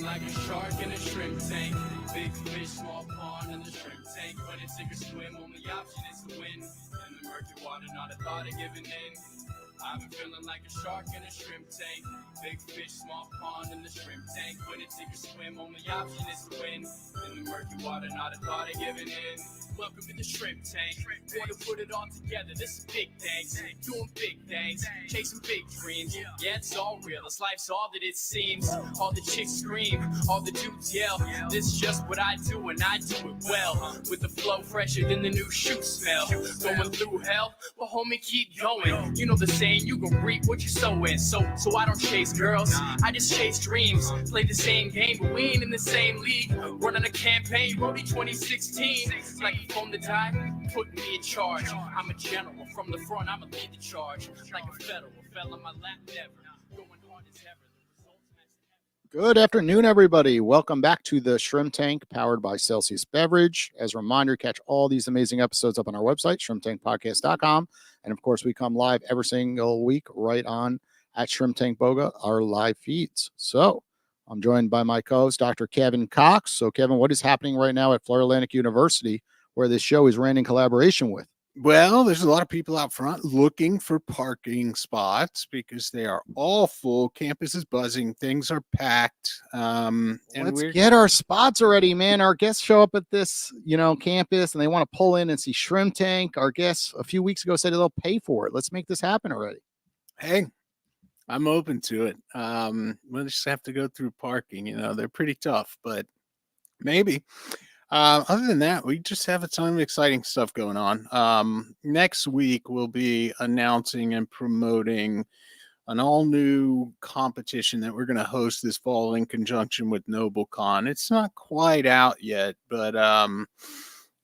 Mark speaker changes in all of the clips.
Speaker 1: Like a shark in a shrimp tank. Big fish, small pond in the shrimp tank. When it's sink or swim, only option is to win. In the murky water, not a thought of giving in. I've been feeling like a shark in a shrimp tank. Big fish, small pond in the shrimp tank. When it's sink or swim, only option is to win. In the murky water, not a thought of giving in. Welcome to the shrimp tank. Want to put it all together. This is big things. Doing big things. Chasing big dreams. Yeah, it's all real. This life's all that it seems. All the chicks scream. All the dudes yell. This is just what I do, and I do it well. With the flow fresher than the new shoe smell. Going through hell, well, homie, keep going. You know the saying, you gon' reap what you sow in. So I don't chase girls. I just chase dreams. Play the same game, but we ain't in the same league. Running a campaign, Brody 2016. Like a phone to die, put me in charge. I'm a general from the front, I'ma lead the charge. Like a federal, fell on my lap never. Going hard as ever.
Speaker 2: Good afternoon, everybody. Welcome back to the Shrimp Tank, powered by Celsius Beverage. As a reminder, catch all these amazing episodes up on our website, shrimptankpodcast.com. And of course, we come live every single week right on at Shrimp Tank Boga, our live feeds. So I'm joined by my co-host, Dr. Kevin Cox. So, Kevin, what is happening right now at Florida Atlantic University, where this show is ran in collaboration with?
Speaker 3: Well, there's a lot of people out front looking for parking spots because they are all full. Campus is buzzing. Things are packed. And
Speaker 2: let's get our spots already, man. Our guests show up at this, campus, and they want to pull in and see Shrimp Tank. Our guests a few weeks ago said they'll pay for it. Let's make this happen already.
Speaker 3: Hey, I'm open to it. We'll just have to go through parking. They're pretty tough, but maybe. Other than that, we just have a ton of exciting stuff going on. Next week, we'll be announcing and promoting an all-new competition that we're going to host this fall in conjunction with NobleCon. It's not quite out yet, but,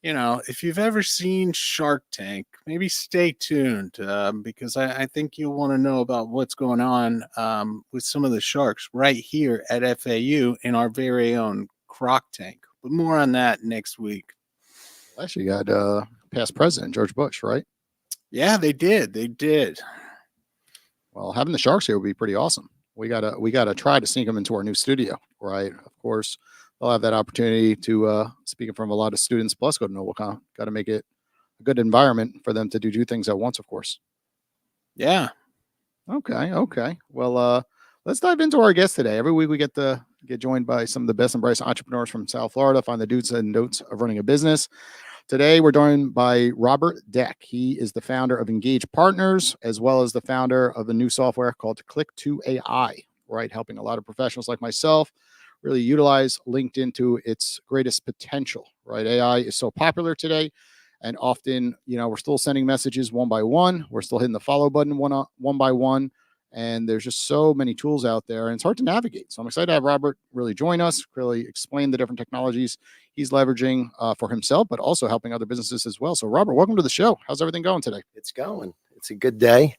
Speaker 3: if you've ever seen Shark Tank, maybe stay tuned because I think you'll want to know about what's going on with some of the sharks right here at FAU in our very own Croc Tank. But more on that next week.
Speaker 2: Actually, you got past president George Bush, right?
Speaker 3: Yeah, they did.
Speaker 2: Well, having the Sharks here would be pretty awesome. We gotta try to sneak them into our new studio, right? Of course, they'll have that opportunity to speaking from a lot of students. Plus, go to NobleCon. Got to make it a good environment for them to do things at once, of course.
Speaker 3: Yeah.
Speaker 2: Okay. Well, let's dive into our guest today. Every week we get joined by some of the best and brightest entrepreneurs from South Florida, find the do's and don'ts of running a business. Today, we're joined by Robert Deck. He is the founder of Engage Partners, as well as the founder of a new software called Click2AI, right? Helping a lot of professionals like myself really utilize LinkedIn to its greatest potential, right? AI is so popular today. And often, we're still sending messages one by one. We're still hitting the follow button one by one. And there's just so many tools out there, and it's hard to navigate. So I'm excited to have Robert really join us, really explain the different technologies he's leveraging for himself, but also helping other businesses as well. So, Robert, welcome to the show. How's everything going today?
Speaker 4: It's going. It's a good day.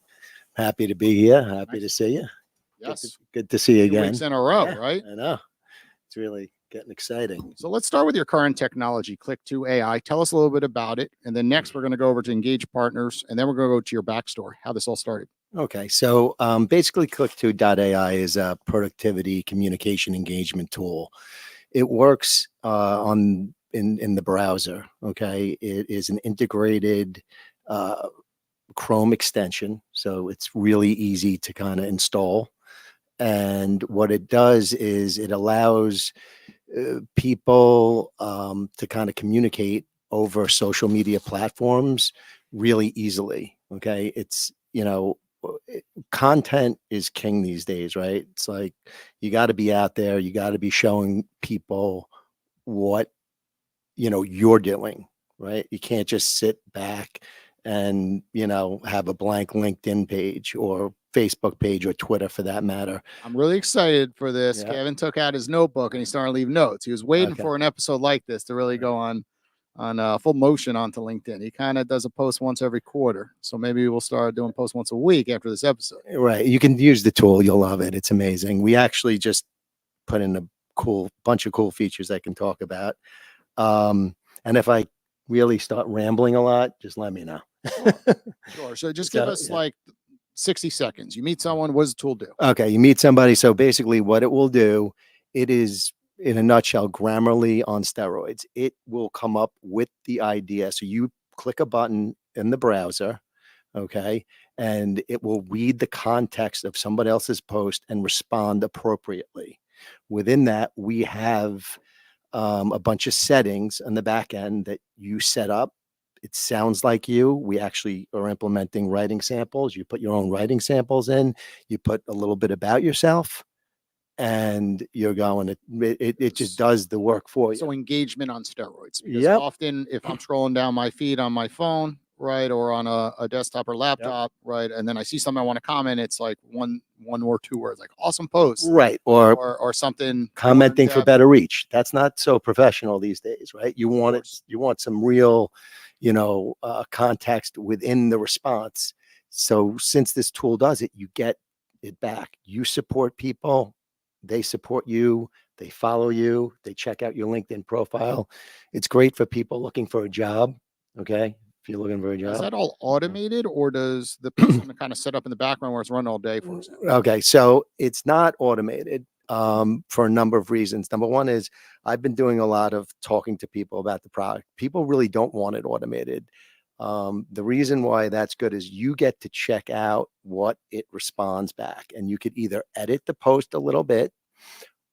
Speaker 4: Happy to be here. Happy to see you.
Speaker 2: Yes.
Speaker 4: Good to see you
Speaker 2: 2
Speaker 4: again.
Speaker 2: weeks in a row, right?
Speaker 4: I know. It's really getting exciting.
Speaker 2: So let's start with your current technology, Click2AI. Tell us a little bit about it. And then next, we're going to go over to Engage Partners, and then we're going to go to your backstory, how this all started.
Speaker 4: Okay, so basically Click2AI is a productivity communication engagement tool. It works in the browser, okay? It is an integrated Chrome extension, so it's really easy to kind of install. And what it does is it allows people to kind of communicate over social media platforms really easily, okay? It's, content is king these days, right? It's like you got to be out there, you got to be showing people what you're doing, right? You can't just sit back and have a blank LinkedIn page or Facebook page or Twitter for that matter.
Speaker 2: I'm really excited for this.
Speaker 4: Yeah.
Speaker 2: Kevin took out his notebook and he started to leave notes. He was waiting for an episode like this to really go on full motion onto LinkedIn. He kind of does a post once every quarter. So maybe we'll start doing posts once a week after this episode.
Speaker 4: Right. You can use the tool. You'll love it. It's amazing. We actually just put in a bunch of cool features I can talk about. And if I really start rambling a lot, just let me know.
Speaker 2: Sure. So just give us like 60 seconds. You meet someone. What does the tool do?
Speaker 4: Okay. You meet somebody. So basically what it will do It is, in a nutshell, Grammarly on steroids. It will come up with the idea. So you click a button in the browser, okay, and it will read the context of somebody else's post and respond appropriately. Within that, we have a bunch of settings on the back end that you set up. It sounds like you. We actually are implementing writing samples. You put your own writing samples in, you put a little bit about yourself, and you're going to, it just does the work for you.
Speaker 2: So engagement on steroids. Because
Speaker 4: Yep.
Speaker 2: often if I'm scrolling down my feed on my phone, right, or on a desktop or laptop, right, and then I see something I want to comment, it's like one or two words, like awesome post,
Speaker 4: Right.
Speaker 2: or something more in
Speaker 4: Commenting for
Speaker 2: depth.
Speaker 4: better reach. That's not so professional these days, right? You want it,
Speaker 2: course.
Speaker 4: you want some real, context within the response. So since this tool does it, you get it back. You support people, they support you, they follow you, they check out your LinkedIn profile. It's great for people looking for a job. Okay. If you're looking for a
Speaker 2: Is
Speaker 4: job.
Speaker 2: that all automated, or does the person kind of set up in the background where it's run all day, for example?
Speaker 4: Okay, so it's not automated for a number of reasons. Number one is I've been doing a lot of talking to people about the product. People really don't want it automated. The reason why that's good is you get to check out what it responds back, and you could either edit the post a little bit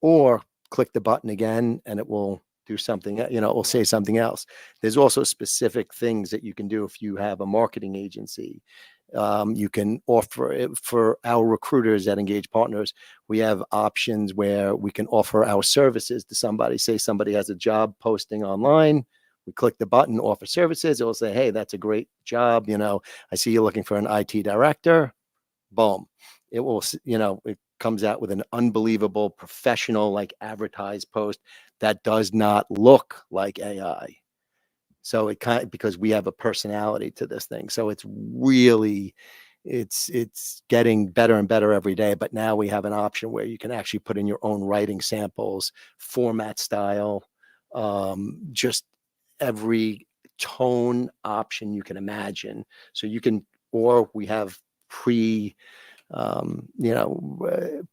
Speaker 4: or click the button again and it will do something, it will say something else. There's also specific things that you can do if you have a marketing agency. You can offer it for our recruiters that engage partners. We have options where we can offer our services to somebody. Say somebody has a job posting online. We click the button, offer services. It will say, hey, that's a great job. I see you're looking for an IT director. Boom. It will, it comes out with an unbelievable professional, like advertised post that does not look like AI. So it kind of, because we have a personality to this thing. So it's really, it's getting better and better every day. But now we have an option where you can actually put in your own writing samples, format style, just every tone option you can imagine. So you can, or we have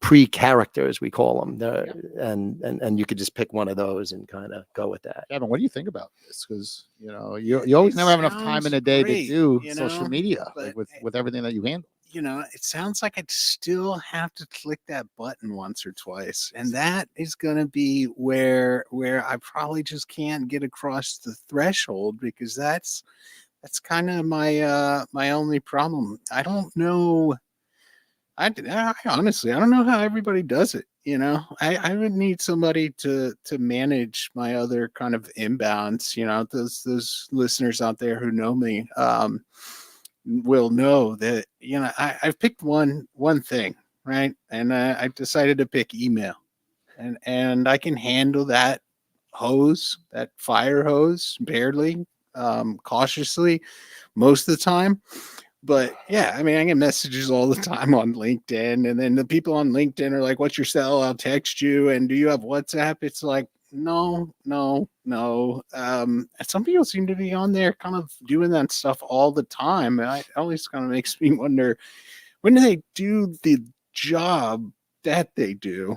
Speaker 4: pre-characters, we call them there, and you could just pick one of those and kind of go with that.
Speaker 2: Kevin, what do you think about this? Because you always never have enough time in a day to do social media, like with everything that you handle.
Speaker 3: It sounds like I'd still have to click that button once or twice, and that is going to be where I probably just can't get across the threshold, because that's kind of my my only problem. I don't know. I honestly, I don't know how everybody does it. I would need somebody to manage my other kind of inbounds. Those listeners out there who know me will know that I've picked one thing, right, and I decided to pick email, and I can handle that fire hose barely, cautiously, most of the time. But yeah, I mean, I get messages all the time on LinkedIn, and then the people on LinkedIn are like, "What's your cell? I'll text you." And do you have WhatsApp? It's like, no. Some people seem to be on there kind of doing that stuff all the time. And it always kind of makes me wonder, when do they do the job that they do?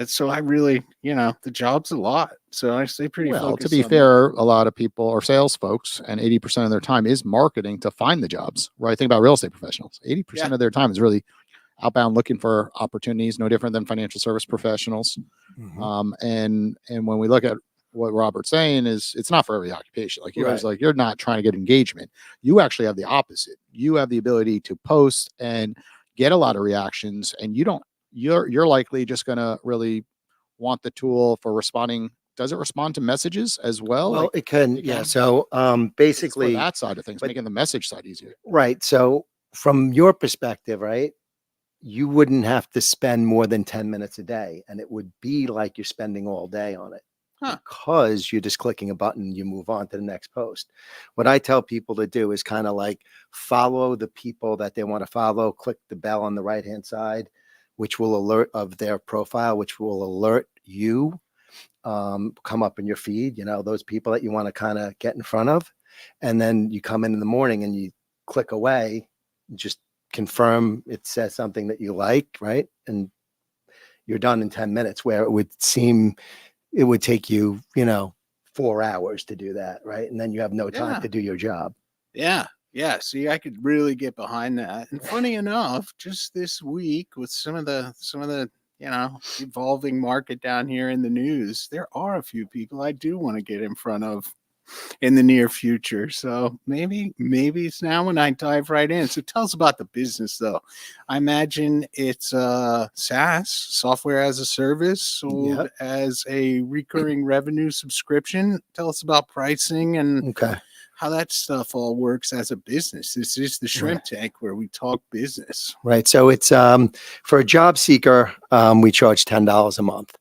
Speaker 3: And so I really, the job's a lot. So I stay pretty
Speaker 2: Well, to
Speaker 3: focused
Speaker 2: be
Speaker 3: on
Speaker 2: fair, a lot of people are sales folks, and 80% of their time is marketing to find the jobs, right? Think about real estate professionals. 80% of their time is really outbound looking for opportunities, no different than financial service professionals. And when we look at what Robert's saying, is it's not for every occupation. Like yours, like you're not trying to get engagement. You actually have the opposite. You have the ability to post and get a lot of reactions, and you're likely just going to really want the tool for responding. Does it respond to messages as well?
Speaker 4: Well,
Speaker 2: Like,
Speaker 4: it can, yeah. So basically,
Speaker 2: for that side of things, making the message side easier.
Speaker 4: Right. So from your perspective, right, you wouldn't have to spend more than 10 minutes a day, and it would be like you're spending all day on it. Because you're just clicking a button, you move on to the next post. What I tell people to do is kind of like follow the people that they want to follow, click the bell on the right-hand side, which will alert of their profile, which will alert you, come up in your feed, those people that you want to kind of get in front of. And then you come in the morning and you click away, just confirm it says something that you like, right? And you're done in 10 minutes, where it would take you, 4 hours to do that. Right. And then you have no time
Speaker 3: Yeah.
Speaker 4: to do your job.
Speaker 3: Yeah. Yeah. See, I could really get behind that. And funny enough, just this week with some of the, evolving market down here in the news, there are a few people I do want to get in front of in the near future. So maybe it's now when I dive right in. So tell us about the business, though. I imagine it's SaaS, software as a service, sold
Speaker 4: Yep.
Speaker 3: as a recurring revenue subscription. Tell us about pricing and
Speaker 4: Okay.
Speaker 3: how that stuff all works as a business. This is the Shrimp
Speaker 4: Right.
Speaker 3: Tank, where we talk business.
Speaker 4: Right. So it's for a job seeker, we charge $10 a month.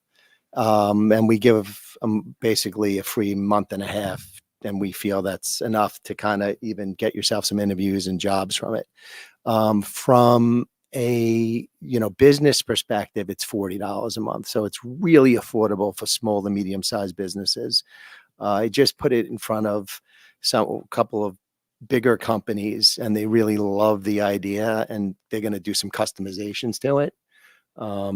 Speaker 4: And we give basically a free month and a half, and we feel that's enough to kind of even get yourself some interviews and jobs from it. From a business perspective, it's $40 a month, so it's really affordable for small to medium sized businesses. I just put it in front of a couple of bigger companies, and they really love the idea, and they're going to do some customizations to it.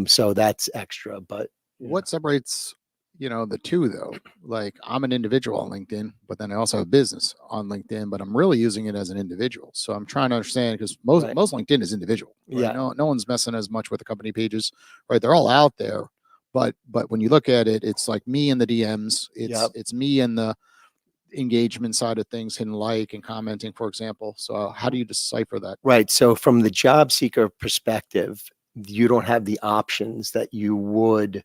Speaker 4: So that's extra, but
Speaker 2: What separates, the two though? Like, I'm an individual on LinkedIn, but then I also have a business on LinkedIn, but I'm really using it as an individual. So I'm trying to understand, because most
Speaker 4: Right.
Speaker 2: most LinkedIn is individual. Right?
Speaker 4: Yeah.
Speaker 2: No one's messing as much with the company pages, right? They're all out there, but when you look at it, it's like me in the DMs. It's me in the engagement side of things, hitting like and commenting, for example. So how do you decipher that?
Speaker 4: Right. So from the job seeker perspective, you don't have the options that you would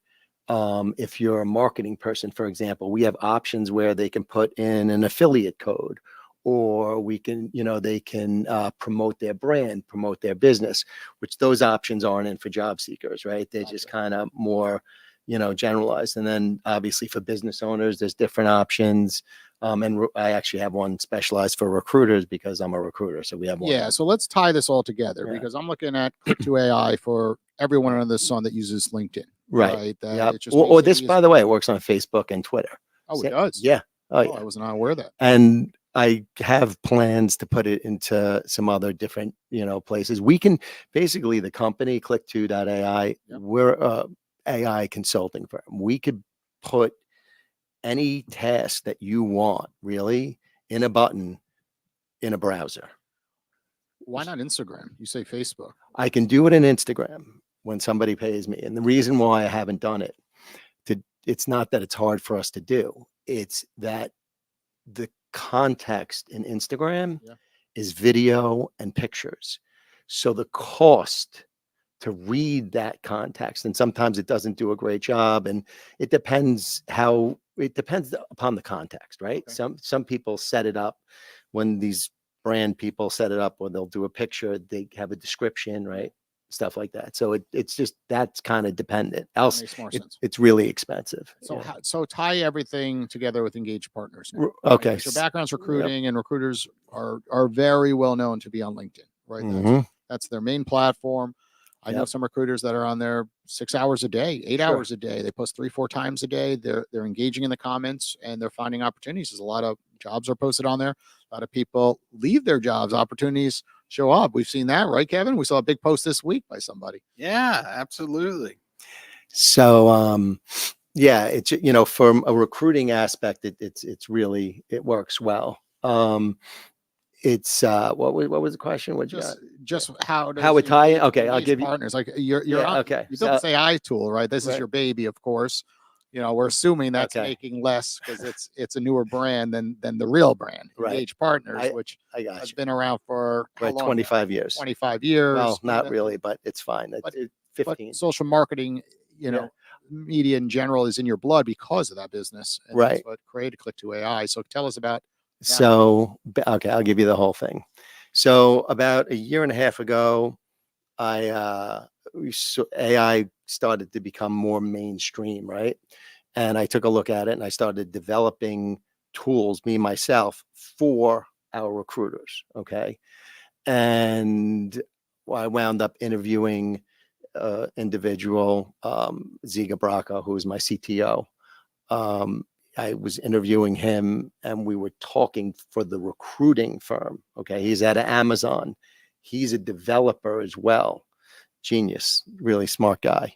Speaker 4: if you're a marketing person. For example, we have options where they can put in an affiliate code, or they can promote their brand, promote their business, which those options aren't in for job seekers, right? They're just kind of more, generalized. And then obviously for business owners, there's different options. I actually have one specialized for recruiters, because I'm a recruiter. So we have one.
Speaker 2: Yeah. So let's tie this all together,
Speaker 4: Yeah.
Speaker 2: because I'm looking at Click to AI for everyone under the sun that uses LinkedIn.
Speaker 4: Right.
Speaker 2: That
Speaker 4: Yep.
Speaker 2: it just
Speaker 4: Or this,
Speaker 2: basically
Speaker 4: by the way, it works on Facebook and Twitter.
Speaker 2: Oh, it does.
Speaker 4: Yeah. Oh,
Speaker 2: Oh,
Speaker 4: yeah.
Speaker 2: I was not aware of that.
Speaker 4: And I have plans to put it into some other different, places. We can basically, the company Click2.ai,
Speaker 2: Yep.
Speaker 4: we're a AI consulting firm. We could put any task that you want really in a button in a browser.
Speaker 2: Why not Instagram? You say Facebook.
Speaker 4: I can do it in Instagram when somebody pays me. And the reason why I haven't done it, it's not that it's hard for us to do. It's that the context in Instagram is video and pictures. So the cost to read that context, and sometimes it doesn't do a great job, and it depends upon the context, right?
Speaker 2: Okay.
Speaker 4: Some people set it up, when these brand people set it up, where they'll do a picture, they have a description, right? Stuff like that. So it's just, that's kind of dependent. Else
Speaker 2: Makes more sense.
Speaker 4: it's really expensive.
Speaker 2: So so tie everything together with engaged partners now,
Speaker 4: Okay.
Speaker 2: right? So background's recruiting, and recruiters are very well known to be on LinkedIn, right? That's their main platform. I know some recruiters that are on there 6 hours a day, 8 hours a day. They post 3-4 times a day. They're engaging in the comments, and they're finding opportunities. There's a lot of jobs are posted on there. A lot of people leave their jobs, opportunities show up. We've seen that, right, Kevin? We saw a big post this week by somebody.
Speaker 3: Yeah, absolutely.
Speaker 4: So it's, from a recruiting aspect, it's really, it works well. It's what was the question? What
Speaker 2: just how
Speaker 4: it tie? Okay, I'll give you
Speaker 2: partners. Like you're on,
Speaker 4: okay.
Speaker 2: You built this AI tool, right? This is your baby, of course. We're assuming that's making less, because it's a newer brand than the real brand, Engage Partners, which has been around for how long
Speaker 4: 25 years.
Speaker 2: 25 years.
Speaker 4: Well, not really, but it's fine. It's 15.
Speaker 2: But social marketing, media in general is in your blood because of that business. And
Speaker 4: right.
Speaker 2: That's what created Click to AI. So tell us about that.
Speaker 4: So, okay, I'll give you the whole thing. So about a year and a half ago, AI started to become more mainstream, right? And I took a look at it, and I started developing tools, me myself, for our recruiters. Okay. And I wound up interviewing individual, Ziga Braca, who is my CTO. I was interviewing him, and we were talking for the recruiting firm. Okay. He's at Amazon. He's a developer as well. Genius, really smart guy.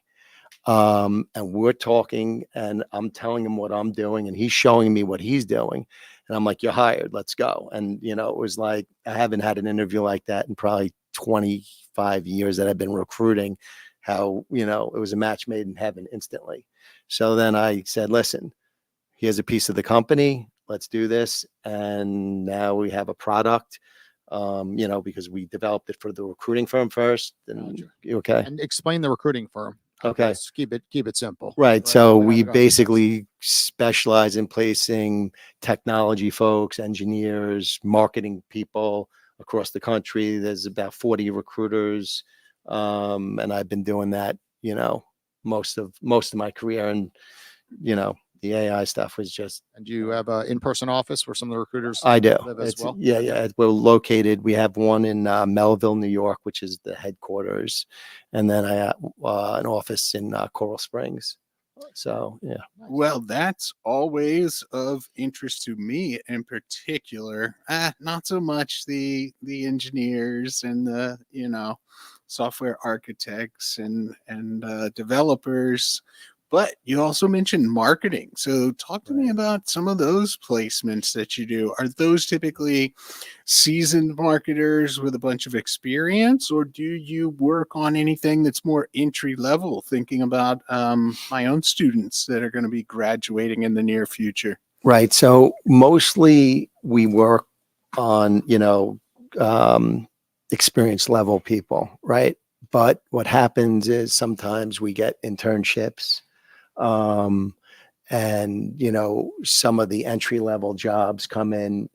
Speaker 4: And we're talking, and I'm telling him what I'm doing, and he's showing me what he's doing. And I'm like, you're hired, let's go. And, you know, it was like, I haven't had an interview like that in probably 25 years that I've been recruiting. How, you know, it was a match made in heaven instantly. So then I said, listen, here's a piece of the company, let's do this. And now we have a product, you know, because we developed it for the recruiting firm first. And
Speaker 2: Gotcha.
Speaker 4: okay.
Speaker 2: And explain the recruiting firm.
Speaker 4: Okay.
Speaker 2: Let's keep it simple.
Speaker 4: Right. So
Speaker 2: We're not
Speaker 4: we
Speaker 2: gonna-
Speaker 4: basically specialize in placing technology folks, engineers, marketing people across the country. There's about 40 recruiters. And I've been doing that, you know, most of my career. And, you know, the AI stuff was just.
Speaker 2: And do you have an in-person office where some of the recruiters
Speaker 4: I do.
Speaker 2: live as well?
Speaker 4: Yeah, yeah. We're located. We have one in Melville, New York, which is the headquarters, and then I have an office in Coral Springs. So yeah.
Speaker 3: Well, that's always of interest to me in particular. Not so much the engineers and the, you know, software architects and developers, but you also mentioned marketing. So talk to me about some of those placements that you do. Are those typically seasoned marketers with a bunch of experience, or do you work on anything that's more entry level, thinking about my own students that are going to be graduating in the near future?
Speaker 4: Right. So mostly we work on, you know, experience level people, right? But what happens is sometimes we get internships. And, you know, some of the entry level jobs come in.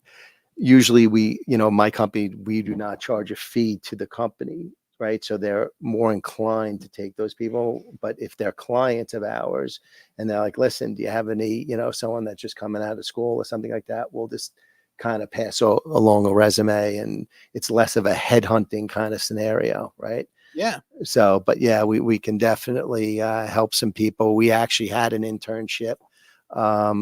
Speaker 4: Usually we, you know, my company, we do not charge a fee to the company, right? So they're more inclined to take those people. But if they're clients of ours and they're like, listen, do you have any, you know, someone that's just coming out of school or something like that, we'll just kind of pass along a resume, and it's less of a headhunting kind of scenario, right?
Speaker 3: Yeah.
Speaker 4: So, but yeah, we can definitely help some people. We actually had an internship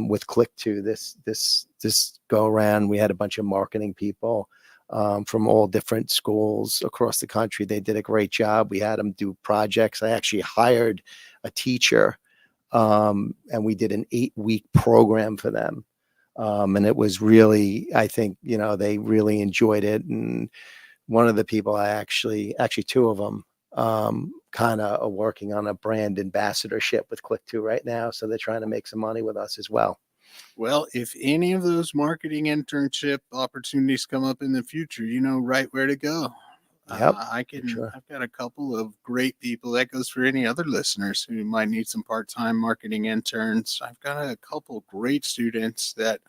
Speaker 4: with Click2 this go around. We had a bunch of marketing people from all different schools across the country. They did a great job. We had them do projects. I actually hired a teacher, and we did an 8-week program for them. And it was really, I think, you know, they really enjoyed it. And one of the people actually two of them kind of are working on a brand ambassadorship with Click2 right now. So they're trying to make some money with us as well.
Speaker 3: Well, if any of those marketing internship opportunities come up in the future, you know right where to go.
Speaker 4: Yep,
Speaker 3: I've got a couple of great people. That goes for any other listeners who might need some part-time marketing interns. I've got a couple great students that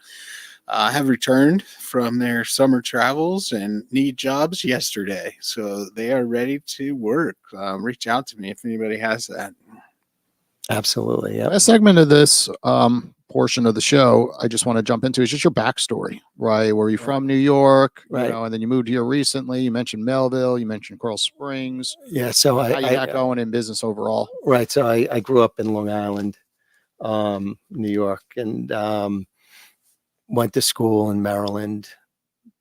Speaker 3: have returned from their summer travels and need jobs yesterday. So they are ready to work. Reach out to me if anybody has that.
Speaker 4: Absolutely. Yeah.
Speaker 2: Last segment of this portion of the show, I just want to jump into is just your backstory, right? Were you from New York,
Speaker 4: Right.
Speaker 2: you know, and then you moved here recently? You mentioned Melville, you mentioned Coral Springs.
Speaker 4: Yeah. So
Speaker 2: How you got going in business overall?
Speaker 4: Right. So I grew up in Long Island, New York, and went to school in Maryland,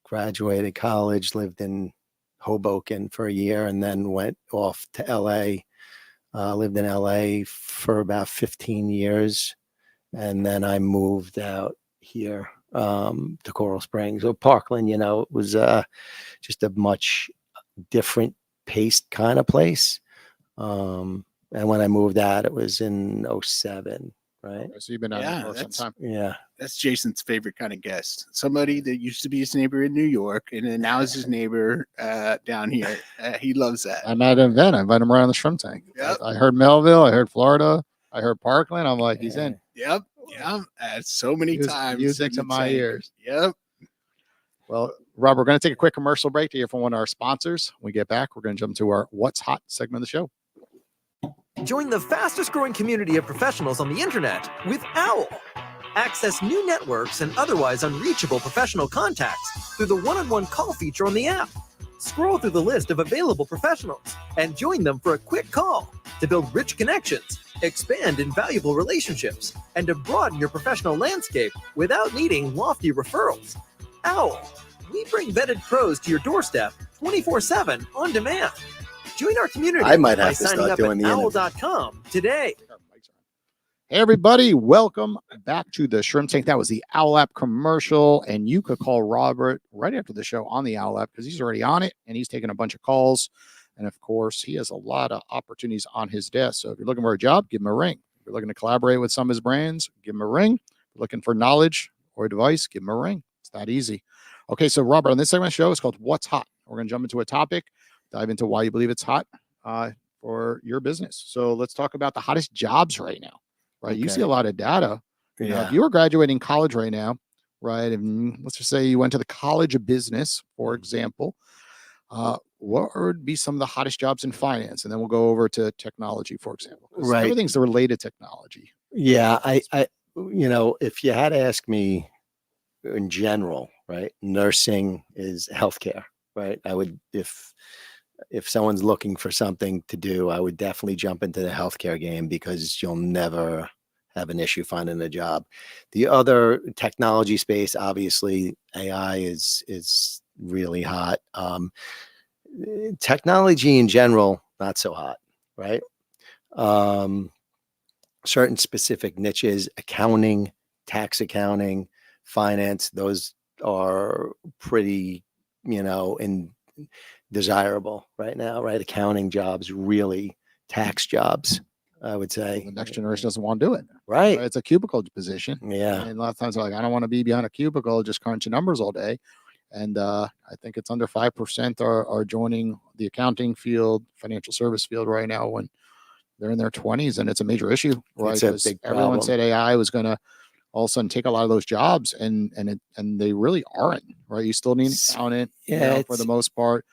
Speaker 4: graduated college, lived in Hoboken for a year, and then went off to LA. Lived in LA for about 15 years. And then I moved out here to Coral Springs or Parkland. You know, it was just a much different paced kind of place. And when I moved out, it was in 07, right?
Speaker 2: So you've been out here for some time.
Speaker 4: Yeah.
Speaker 3: That's Jason's favorite kind of guest. Somebody that used to be his neighbor in New York and then now is his neighbor down here. He loves that.
Speaker 2: I'm at an event. I invited him around the shrimp tank.
Speaker 3: Yep.
Speaker 2: I heard Melville. I heard Florida. I heard Parkland. I'm like, he's in.
Speaker 3: Yep. Yeah. So many times.
Speaker 2: Music to my ears.
Speaker 3: Yep.
Speaker 2: Well, Rob, we're going to take a quick commercial break to hear from one of our sponsors. When we get back, we're going to jump to our What's Hot segment of the show.
Speaker 5: Join the fastest growing community of professionals on the internet with OWL. Access new networks and otherwise unreachable professional contacts through the one-on-one call feature on the app. Scroll through the list of available professionals and join them for a quick call to build rich connections, expand invaluable relationships, and to broaden your professional landscape without needing lofty referrals. OWL. We bring vetted pros to your doorstep 24/7 on demand. Join our community
Speaker 4: I might
Speaker 5: by
Speaker 4: have to
Speaker 5: signing
Speaker 4: start
Speaker 5: up
Speaker 4: doing
Speaker 5: at
Speaker 4: the interview.
Speaker 5: owl.com today.
Speaker 2: Hey everybody, welcome back to the Shrimp Tank. That was the Owl App commercial, and you could call Robert right after the show on the Owl App because he's already on it and he's taking a bunch of calls. And of course, he has a lot of opportunities on his desk. So if you're looking for a job, give him a ring. If you're looking to collaborate with some of his brands, give him a ring. If you're looking for knowledge or advice, give him a ring. It's that easy. Okay, so Robert, on this segment of the show, it's called What's Hot. We're going to jump into a topic, dive into why you believe it's hot for your business. So let's talk about the hottest jobs right now. Right. You see a lot of data. You know, if you were graduating college right now, right, and let's just say you went to the College of Business, for example, what would be some of the hottest jobs in finance? And then we'll go over to technology, for example.
Speaker 4: Right.
Speaker 2: Everything's related technology.
Speaker 4: Yeah. You know, if you had to ask me in general, right, nursing is healthcare, right? I would, if someone's looking for something to do, I would definitely jump into the healthcare game because you'll never have an issue finding a job. The other technology space, obviously, AI is really hot. Technology in general, not so hot, right? Certain specific niches, accounting, tax accounting, finance, those are pretty, desirable right now, right? Accounting jobs, really tax jobs, I would say.
Speaker 2: The next generation doesn't want to do it.
Speaker 4: Right.
Speaker 2: It's a cubicle position.
Speaker 4: Yeah.
Speaker 2: And a lot of times they're like, I don't want to be behind a cubicle, just crunching numbers all day. And I think it's under 5% are joining the accounting field, financial service field right now when they're in their 20s. And it's a major issue, right?
Speaker 4: It's a big
Speaker 2: everyone
Speaker 4: problem.
Speaker 2: said AI was going to all of a sudden take a lot of those jobs, and they really aren't, right? You still need an accountant, for the most part.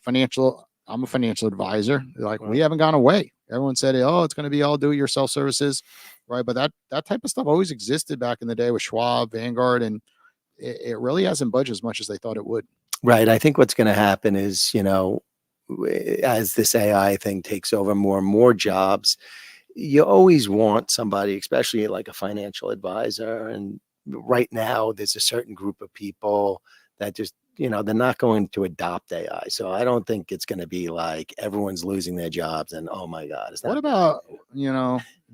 Speaker 2: Financial, I'm a financial advisor. Like, we haven't gone away. Everyone said, oh, it's going to be all do it yourself services, right? But that type of stuff always existed back in the day with Schwab, Vanguard, and it really hasn't budged as much as they thought it would.
Speaker 4: Right. I think what's going to happen is, as this AI thing takes over more and more jobs, you always want somebody, especially like a financial advisor. And right now, there's a certain group of people that just, they're not going to adopt AI. So I don't think it's going to be like everyone's losing their jobs and, oh my God.
Speaker 2: What about,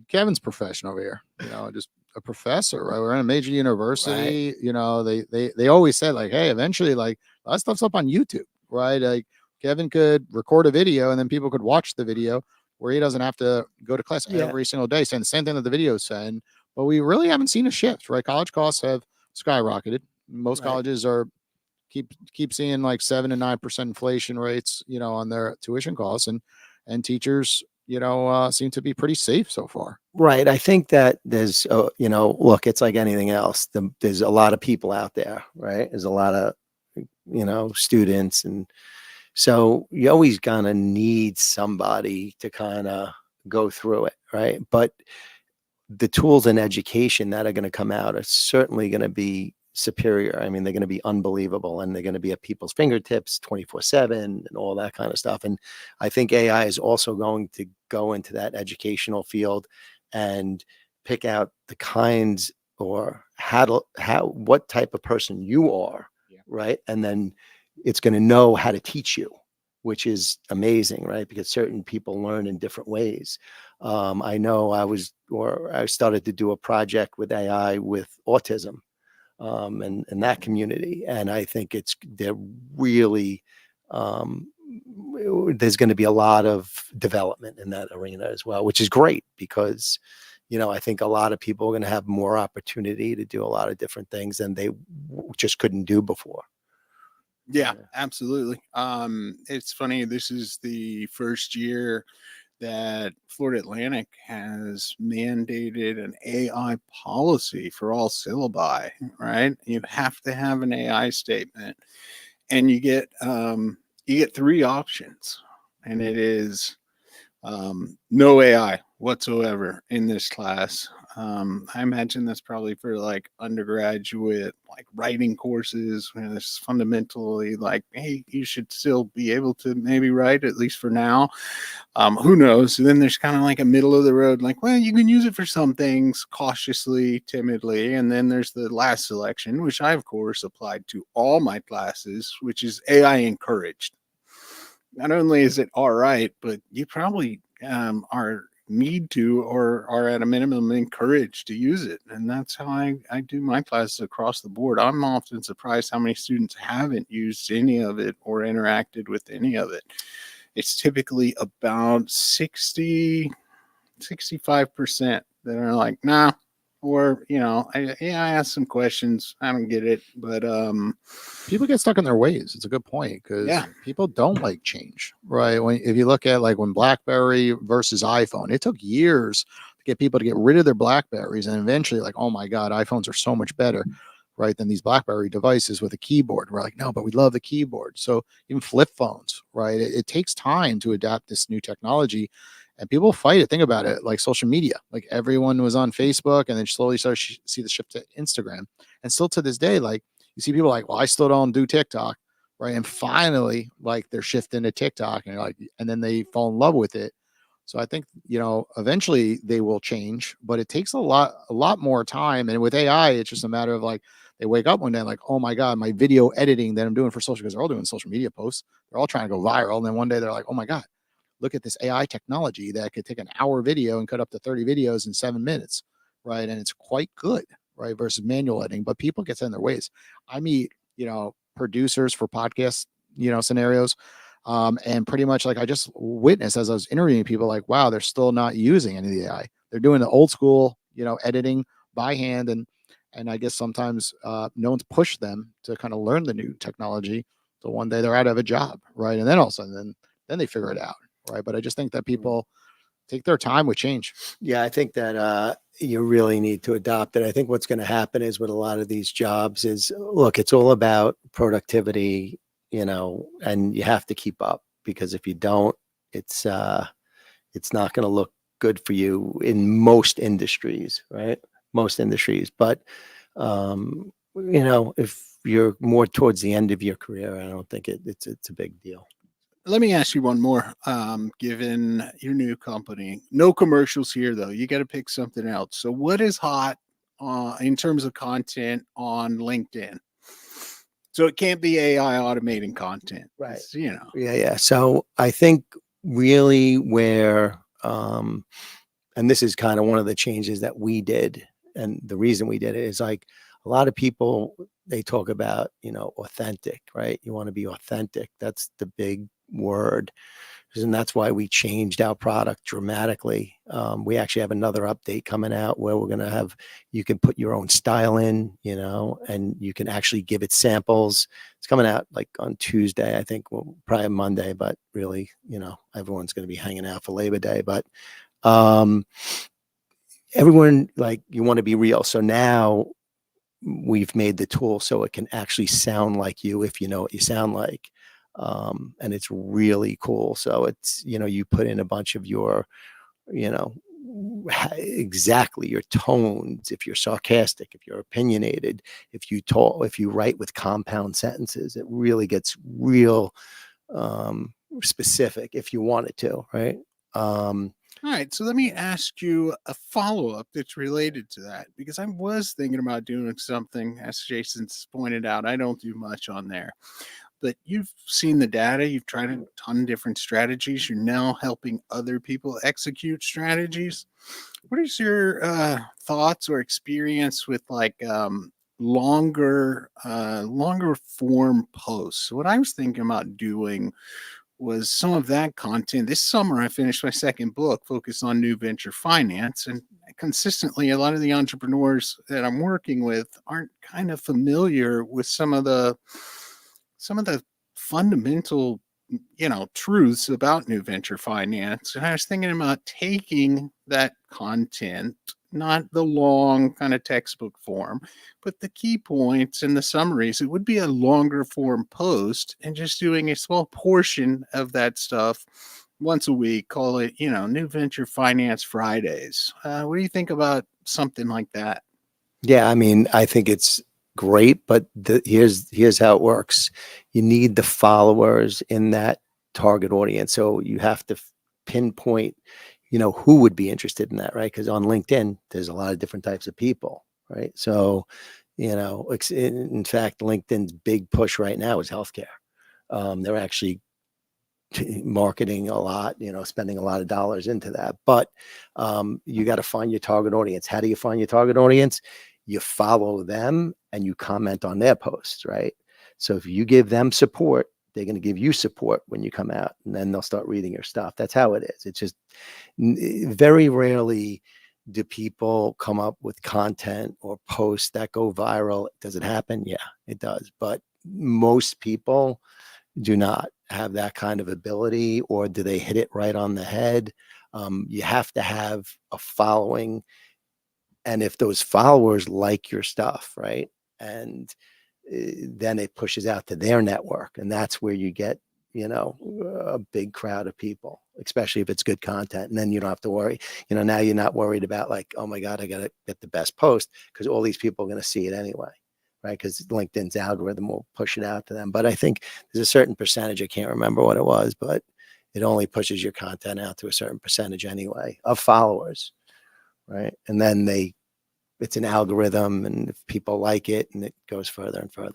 Speaker 2: Kevin's profession over here, just a professor, right? We're in a major university, right. They always said like, hey, eventually like that stuff's up on YouTube, right? Like Kevin could record a video and then people could watch the video where he doesn't have to go to class every single day saying the same thing that the video is saying. But we really haven't seen a shift, right? College costs have skyrocketed. Most colleges are keep seeing like 7 to 9% inflation rates, on their tuition costs, and teachers, seem to be pretty safe so far.
Speaker 4: Right. I think that there's, look, it's like anything else. There's a lot of people out there, right? There's a lot of, students. And so you always gonna need somebody to kind of go through it. Right. But the tools in education that are going to come out are certainly going to be superior. I mean, they're going to be unbelievable, and they're going to be at people's fingertips 24/7 and all that kind of stuff. And I think AI is also going to go into that educational field and pick out the kinds or what type of person you are, right? And then it's going to know how to teach you, which is amazing, right? Because certain people learn in different ways. I know I started to do a project with AI with autism. And that community. And I think they're really, there's going to be a lot of development in that arena as well, which is great because, I think a lot of people are going to have more opportunity to do a lot of different things than they just couldn't do before.
Speaker 3: Yeah, absolutely. It's funny. This is the first year that Florida Atlantic has mandated an AI policy for all syllabi, right? You have to have an AI statement, and you get 3 options, and it is no AI whatsoever in this class. I imagine that's probably for like undergraduate, like writing courses, where it's fundamentally like, hey, you should still be able to maybe write, at least for now. Who knows? And then there's kind of like a middle of the road, like, well, you can use it for some things cautiously, timidly. And then there's the last selection, which I, of course, applied to all my classes, which is AI encouraged. not only is it all right, but you probably are need to or are at a minimum encouraged to use it. And that's how I do my classes across the board. I'm often surprised how many students haven't used any of it or interacted with any of it. It's typically about 65% that are like, nah, or, I ask some questions. I don't get it, but
Speaker 2: People get stuck in their ways. It's a good point because
Speaker 3: yeah,
Speaker 2: people don't like change, right? If you look at like when BlackBerry versus iPhone, it took years to get people to get rid of their Blackberries, and eventually, like, oh my God, iPhones are so much better, right, than these BlackBerry devices with a keyboard. We're like, no, but we love the keyboard. So even flip phones, right? It takes time to adapt this new technology, and people fight it. Think about it, like social media. Like everyone was on Facebook, and then slowly started see the shift to Instagram, and still to this day, like you see people like, well, I still don't do TikTok, right? And finally, like they're shifting to TikTok, and like, and then they fall in love with it. So I think eventually they will change, but it takes a lot more time. And with AI, it's just a matter of like they wake up one day like, oh my God, my video editing that I'm doing for social, because they're all doing social media posts, they're all trying to go viral. And then one day they're like, oh my God, look at this AI technology that could take an hour video and cut up to 30 videos in 7 minutes, right? And it's quite good, right? Versus manual editing, but people get set in their ways. I meet, producers for podcast, scenarios. And pretty much like I just witnessed as I was interviewing people, like, wow, they're still not using any of the AI. They're doing the old school, editing by hand. And I guess sometimes no one's pushed them to kind of learn the new technology. So one day they're out of a job, right? And then all of a sudden, then they figure it out, right? But I just think that people take their time with change.
Speaker 4: Yeah, I think that you really need to adopt it. I think what's going to happen is with a lot of these jobs is, look, it's all about productivity, and you have to keep up, because if you don't, it's not going to look good for you in most industries, right? Most industries. But if you're more towards the end of your career, I don't think it's a big deal.
Speaker 3: let me ask you one more. Given your new company, no commercials here though. You got to pick something else. So, what is hot in terms of content on LinkedIn? So it can't be AI automating content,
Speaker 4: Right?
Speaker 3: Yeah.
Speaker 4: So I think really where, and this is kind of one of the changes that we did, and the reason we did it is like a lot of people, they talk about authentic, right? You want to be authentic. That's the big word. And that's why we changed our product dramatically. We actually have another update coming out where we're going to have, you can put your own style in, and you can actually give it samples. It's coming out like on Tuesday, I think, well, probably Monday, but really, everyone's going to be hanging out for Labor Day. But everyone, like, you want to be real. So now we've made the tool so it can actually sound like you if you know what you sound like. And it's really cool. So it's, you put in a bunch of your, exactly your tones, if you're sarcastic, if you're opinionated, if you write with compound sentences, it really gets real specific if you want it to, right?
Speaker 3: All right, so let me ask you a follow-up that's related to that, because I was thinking about doing something, as Jason's pointed out, I don't do much on there. But you've seen the data, you've tried a ton of different strategies, you're now helping other people execute strategies. What is your thoughts or experience with like longer form posts? What I was thinking about doing was some of that content. This summer, I finished my second book focused on new venture finance. And consistently, a lot of the entrepreneurs that I'm working with aren't kind of familiar with some of the fundamental, truths about new venture finance. And I was thinking about taking that content, not the long kind of textbook form, but the key points and the summaries. It would be a longer form post and just doing a small portion of that stuff once a week. Call it, New Venture Finance Fridays. What do you think about something like that?
Speaker 4: Yeah, I mean, I think it's great, but here's how it works. You need the followers in that target audience. So you have to pinpoint, who would be interested in that, right? Because on LinkedIn, there's a lot of different types of people, right? So, in fact, LinkedIn's big push right now is healthcare. They're actually marketing a lot, spending a lot of dollars into that. But you got to find your target audience. How do you find your target audience? You follow them and you comment on their posts, right? So if you give them support, they're going to give you support when you come out, and then they'll start reading your stuff. That's how it is. It's just very rarely do people come up with content or posts that go viral. Does it happen? Yeah, it does. But most people do not have that kind of ability, or do they hit it right on the head? You have to have a following. And if those followers like your stuff, right? And then it pushes out to their network. And that's where you get, a big crowd of people, especially if it's good content. And then you don't have to worry. Now you're not worried about like, oh my God, I got to get the best post, because all these people are going to see it anyway, right? Because LinkedIn's algorithm will push it out to them. But I think there's a certain percentage, I can't remember what it was, but it only pushes your content out to a certain percentage anyway of followers, right? And then it's an algorithm, and if people like it, and it goes further and further.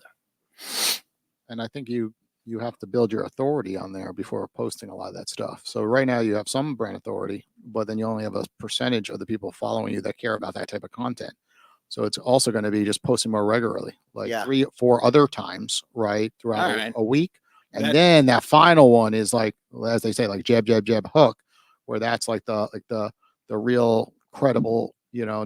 Speaker 2: And I think you have to build your authority on there before posting a lot of that stuff. So right now you have some brand authority, but then you only have a percentage of the people following you that care about that type of content. So it's also going to be just posting more regularly, like 3 or 4 other times, right, throughout a week. And then that final one is like, as they say, like jab, jab, jab, hook, where that's like the real credible,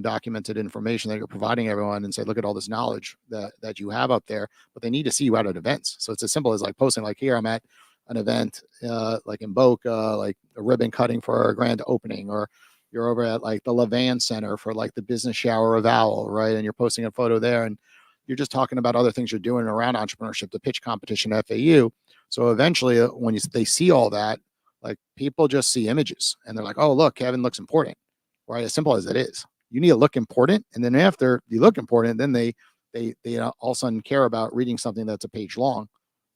Speaker 2: documented information that you're providing everyone, and say, look at all this knowledge that you have up there. But they need to see you out at events. So it's as simple as like posting, like, here I'm at an event, like in Boca, like a ribbon cutting for a grand opening, or you're over at like the Levan Center for like the business shower of Owl, right? And you're posting a photo there, and you're just talking about other things you're doing around entrepreneurship, the pitch competition at FAU. So eventually, when they see all that, like, people just see images and they're like, oh, look, Kevin looks important, right? As simple as it is. You need to look important, and then after you look important, then they all of a sudden care about reading something that's a page long,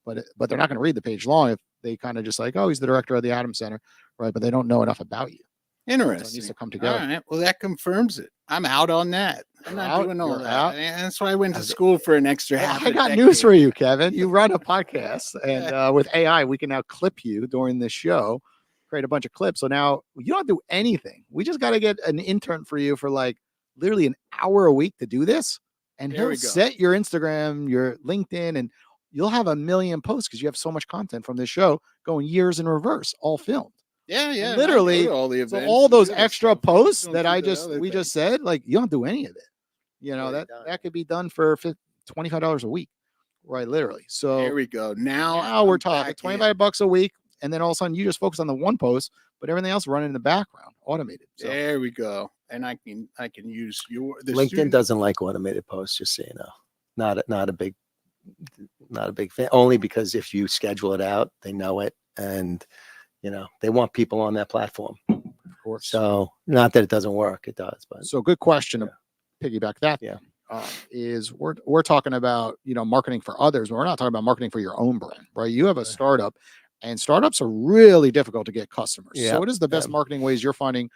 Speaker 2: but they're not going to read the page long if they kind of just like, oh, he's the director of the Adams Center, right? But they don't know enough about you.
Speaker 3: Interesting.
Speaker 2: So it needs to come together.
Speaker 3: All right. Well, that confirms it. I'm out on that. I'm not doing all that. And that's why I went to school for an extra half.
Speaker 2: I got news for you, Kevin. You run a podcast, and with AI, we can now clip you during this show, create a bunch of clips. So now you don't have to do anything. We just got to get an intern for you for like literally an hour a week to do this. And he'll set your Instagram, your LinkedIn, and you'll have 1 million posts because you have so much content from this show going years in reverse, all filmed.
Speaker 3: Yeah.
Speaker 2: And literally
Speaker 3: all the events,
Speaker 2: so all those extra posts that we just said, like, you don't do any of it. That could be done for $25 a week, right? Literally. So
Speaker 3: there we go.
Speaker 2: Now we're talking $25 a week, and then all of a sudden you just focus on the one post, but everything else running in the background, automated. So
Speaker 3: there we go. And I can use
Speaker 4: LinkedIn doesn't like automated posts, just so you know. Not a big fan. Only because if you schedule it out, they know it, and they want people on that platform.
Speaker 2: Of course.
Speaker 4: So not that it doesn't work, it does. But
Speaker 2: so good question to piggyback that. Yeah. Is we're talking about marketing for others, but we're not talking about marketing for your own brand, right? You have a startup, and startups are really difficult to get customers. So what is the best marketing ways you're finding,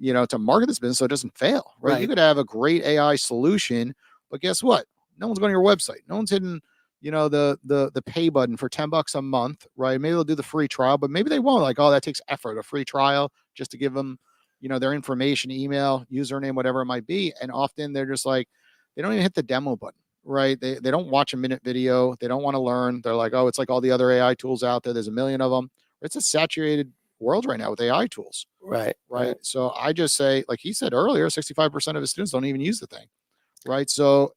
Speaker 2: to market this business so it doesn't fail, right? You could have a great AI solution, but guess what? No one's going to your website. No one's hitting, the pay button for $10 a month, right? Maybe they'll do the free trial, but maybe they won't. Like, oh, that takes effort, a free trial, just to give them, their information, email, username, whatever it might be. And often they're just like, they don't even hit the demo button, right? They don't watch a minute video. They don't want to learn. They're like, oh, it's like all the other AI tools out there. There's a million of them. It's a saturated world right now with AI tools.
Speaker 4: Right.
Speaker 2: So I just say, like he said earlier, 65% of his students don't even use the thing, right? So,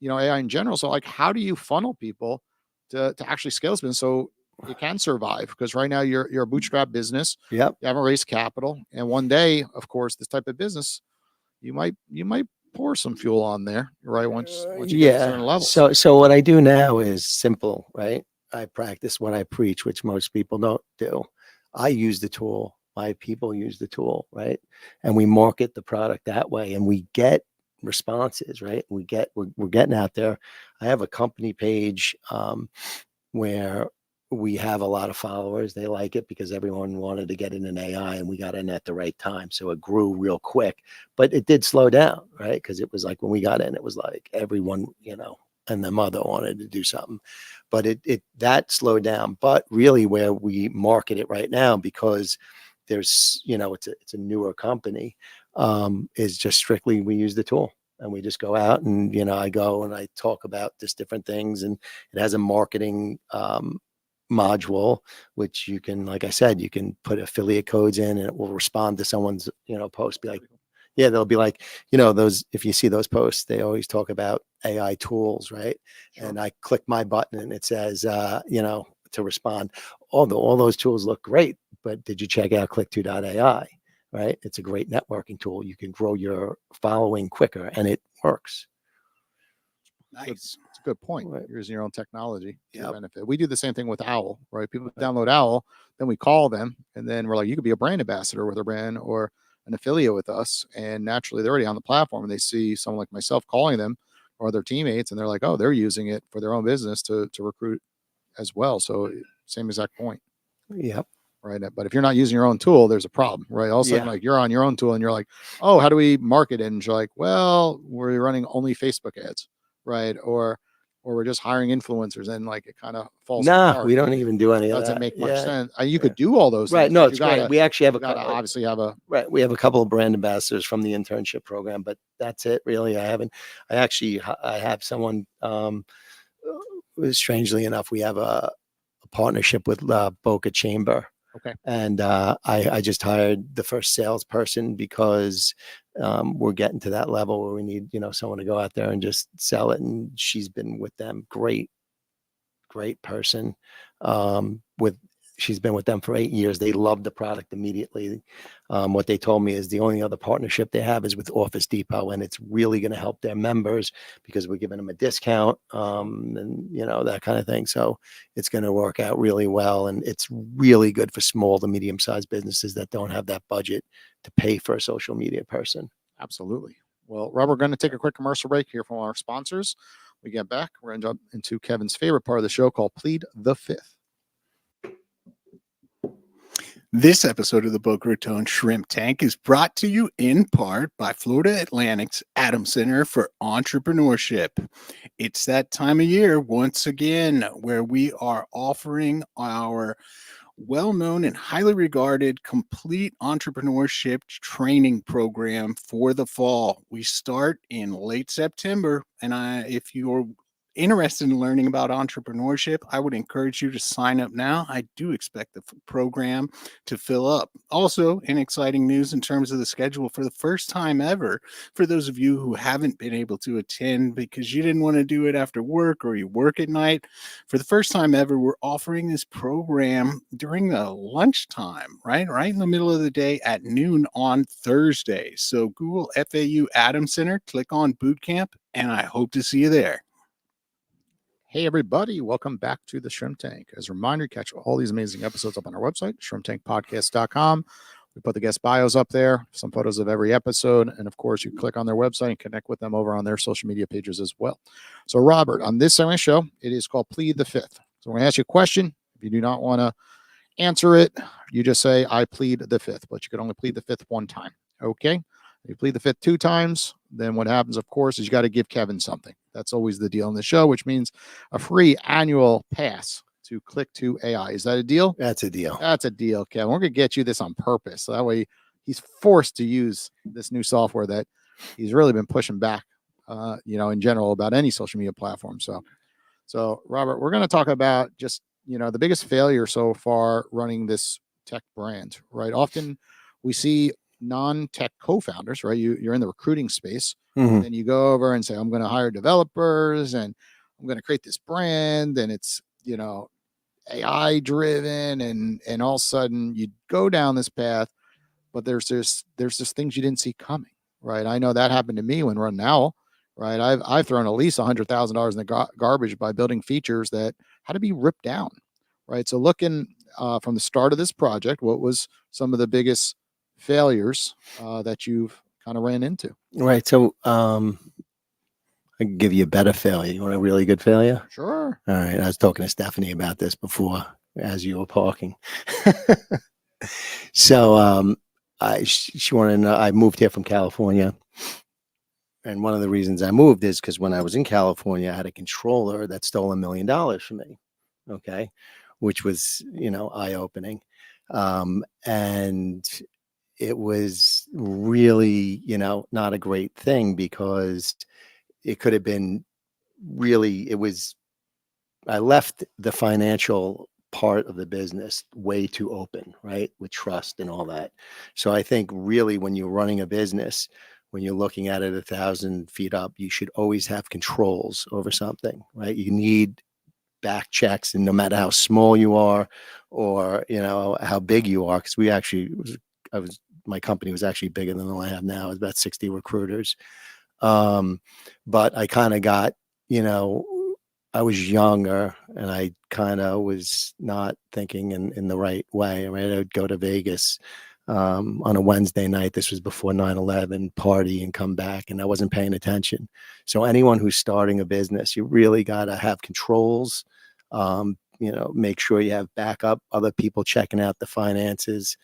Speaker 2: AI in general. So, like, how do you funnel people to actually scale this business so it can survive? Because right now you're a bootstrap business.
Speaker 4: Yep.
Speaker 2: You haven't raised capital, and one day, of course, this type of business, you might pour some fuel on there, right? Once you get to a certain level.
Speaker 4: So what I do now is simple, right? I practice what I preach, which most people don't do. I use the tool. My people use the tool, right? And we market the product that way, and we get responses, right? We're getting out there. I have a company page where we have a lot of followers. They like it because everyone wanted to get in an AI, and we got in at the right time. So it grew real quick, but it did slow down, right? Because it was like when we got in, it was like everyone, and the mother wanted to do something, but that slowed down. But really, where we market it right now, because there's, it's a newer company, is just strictly we use the tool. And we just go out and, I go and I talk about just different things, and it has a marketing module, which you can, like I said, you can put affiliate codes in and it will respond to someone's, post, be like, yeah, they'll be like, if you see those posts, they always talk about AI tools, right? Sure. And I click my button and it says, to respond. All those tools look great, but did you check out click2.ai? Right? It's a great networking tool. You can grow your following quicker, and it works.
Speaker 3: Nice.
Speaker 2: It's a good point. Right. You're using your own technology to
Speaker 4: Yep.
Speaker 2: benefit. We do the same thing with Owl, right? People download Owl, then we call them, and then we're like, you could be a brand ambassador with our brand or an affiliate with us. And naturally, they're already on the platform, and they see someone like myself calling them or their teammates, and they're like, oh, they're using it for their own business to recruit as well. So same exact point.
Speaker 4: Yep.
Speaker 2: Right. But if you're not using your own tool, there's a problem, right? All of a sudden, like you're on your own tool and you're like, oh, how do we market it? And you're like, well, we're running only Facebook ads, right? Or we're just hiring influencers, and like it kind of falls apart.
Speaker 4: We don't even do any of that.
Speaker 2: Doesn't make much sense. You could do all those
Speaker 4: right.
Speaker 2: things.
Speaker 4: No, it's great. We actually have
Speaker 2: obviously have a
Speaker 4: right. We have a couple of brand ambassadors from the internship program, but that's it really. I have someone, strangely enough, we have a partnership with Boca Chamber.
Speaker 2: Okay.
Speaker 4: And I just hired the first salesperson because we're getting to that level where we need, someone to go out there and just sell it. And she's been with them. Great person. She's been with them for 8 years. They love the product immediately. What they told me is the only other partnership they have is with Office Depot, and it's really going to help their members because we're giving them a discount, and that kind of thing. So it's going to work out really well, and it's really good for small to medium-sized businesses that don't have that budget to pay for a social media person.
Speaker 2: Absolutely. Well, Rob, we're going to take a quick commercial break here from our sponsors. We get back, we're going to jump into Kevin's favorite part of the show called Plead the Fifth.
Speaker 3: This episode of the Boca Raton Shrimp Tank is brought to you in part by Florida Atlantic's Adams Center for Entrepreneurship. It's that time of year once again where we are offering our well-known and highly regarded complete entrepreneurship training program for the fall. We start in late September, and if you're interested in learning about entrepreneurship, I would encourage you to sign up now. I do expect the program to fill up. Also, in exciting news in terms of the schedule, for the first time ever, for those of you who haven't been able to attend because you didn't want to do it after work or you work at night, for the first time ever, we're offering this program during the lunchtime, right in the middle of the day at noon on Thursday. So Google FAU Adams Center, click on Bootcamp, and I hope to see you there.
Speaker 2: Hey, everybody. Welcome back to the Shrimp Tank. As a reminder, catch all these amazing episodes up on our website, shrimptankpodcast.com. We put the guest bios up there, some photos of every episode. And of course, you click on their website and connect with them over on their social media pages as well. So, Robert, on this segment show, it is called Plead the Fifth. So, I'm going to ask you a question. If you do not want to answer it, you just say, I plead the fifth, but you can only plead the fifth one time. Okay. If you plead the fifth 2 times, then what happens, of course, is you got to give Kevin something. That's always the deal in the show, which means a free annual pass to Click2AI. Is that a deal?
Speaker 4: That's a deal.
Speaker 2: That's a deal, Kevin. We're going to get you this on purpose. So that way he's forced to use this new software that he's really been pushing back, in general about any social media platform. So Robert, we're going to talk about just, the biggest failure so far running this tech brand, right? Often we see non-tech co-founders, right? You're in the recruiting space, and you go over and say, I'm going to hire developers and I'm going to create this brand, and it's, AI driven, and all of a sudden you go down this path, but there's just things you didn't see coming, right? I know that happened to me when running Owl, right? I've thrown at least $100,000 in the garbage by building features that had to be ripped down, right? So looking from the start of this project, what was some of the biggest failures that you've kind of ran into?
Speaker 4: Right. So I can give you a better failure. You want a really good failure?
Speaker 2: Sure.
Speaker 4: All right. I was talking to Stephanie about this before as you were talking. So she wanted to know, I moved here from California And one of the reasons I moved is because when I was in California, I had a controller that stole $1 million from me. Okay. Which was, eye-opening. And it was really, not a great thing because it could have been really, I left the financial part of the business way too open, right? With trust and all that. So I think really when you're running a business, when you're looking at it 1,000 feet up, you should always have controls over something, right? You need back checks, and no matter how small you are or how big you are, because my company was actually bigger than the one I have now. It was about 60 recruiters. But I kind of got, I was younger and I kind of was not thinking in the right way. I mean, I would go to Vegas on a Wednesday night. This was before 9/11, party and come back, and I wasn't paying attention. So anyone who's starting a business, you really got to have controls. Make sure you have backup, other people checking out the finances.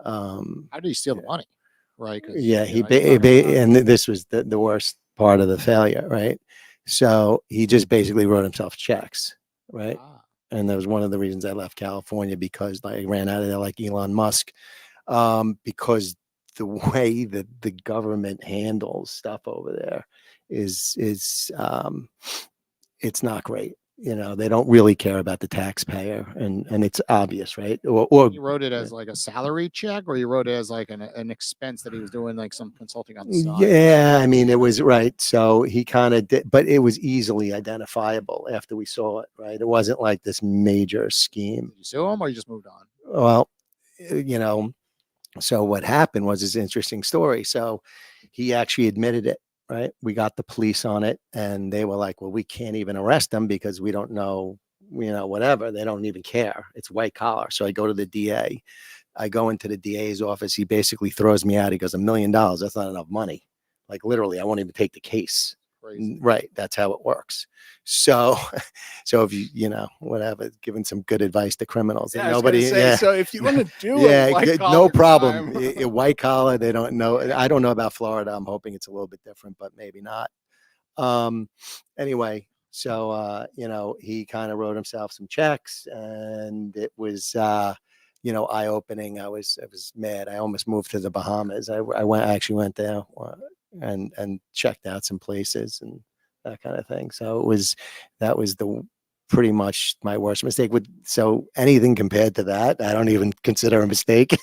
Speaker 2: How did he steal the money? Right.
Speaker 4: Yeah, and this was the worst part of the failure, right? So he just basically wrote himself checks, right?
Speaker 2: Ah,
Speaker 4: And that was one of the reasons I left California, because I ran out of there like Elon Musk, because the way that the government handles stuff over there is it's not great. They don't really care about the taxpayer, and it's obvious, right? Or
Speaker 2: you wrote it as like a salary check, or you wrote it as like an expense that he was doing, like some consulting on the side?
Speaker 4: yeah, I mean, it was right. So he kind of did, but it was easily identifiable after we saw it, right? It wasn't like this major scheme.
Speaker 2: Did you sue him, or you just moved on?
Speaker 4: Well, so what happened was this interesting story. So he actually admitted it, right? We got the police on it, and they were like, well, we can't even arrest them because we don't know, whatever. They don't even care. It's white collar. So I go to the DA. I go into the DA's office. He basically throws me out. He goes, $1 million. That's not enough money. Like literally, I won't even take the case.
Speaker 2: Crazy.
Speaker 4: Right. That's how it works. So, if whatever, giving some good advice to criminals.
Speaker 3: Yeah,
Speaker 4: Nobody.
Speaker 3: So if you want to do
Speaker 4: no problem. White collar. They don't know. I don't know about Florida. I'm hoping it's a little bit different, but maybe not. Anyway, so he kind of wrote himself some checks, and it was eye-opening. I was mad. I almost moved to the Bahamas. I actually went there and checked out some places and that kind of thing. So that was pretty much my worst mistake. So anything compared to that, I don't even consider a mistake.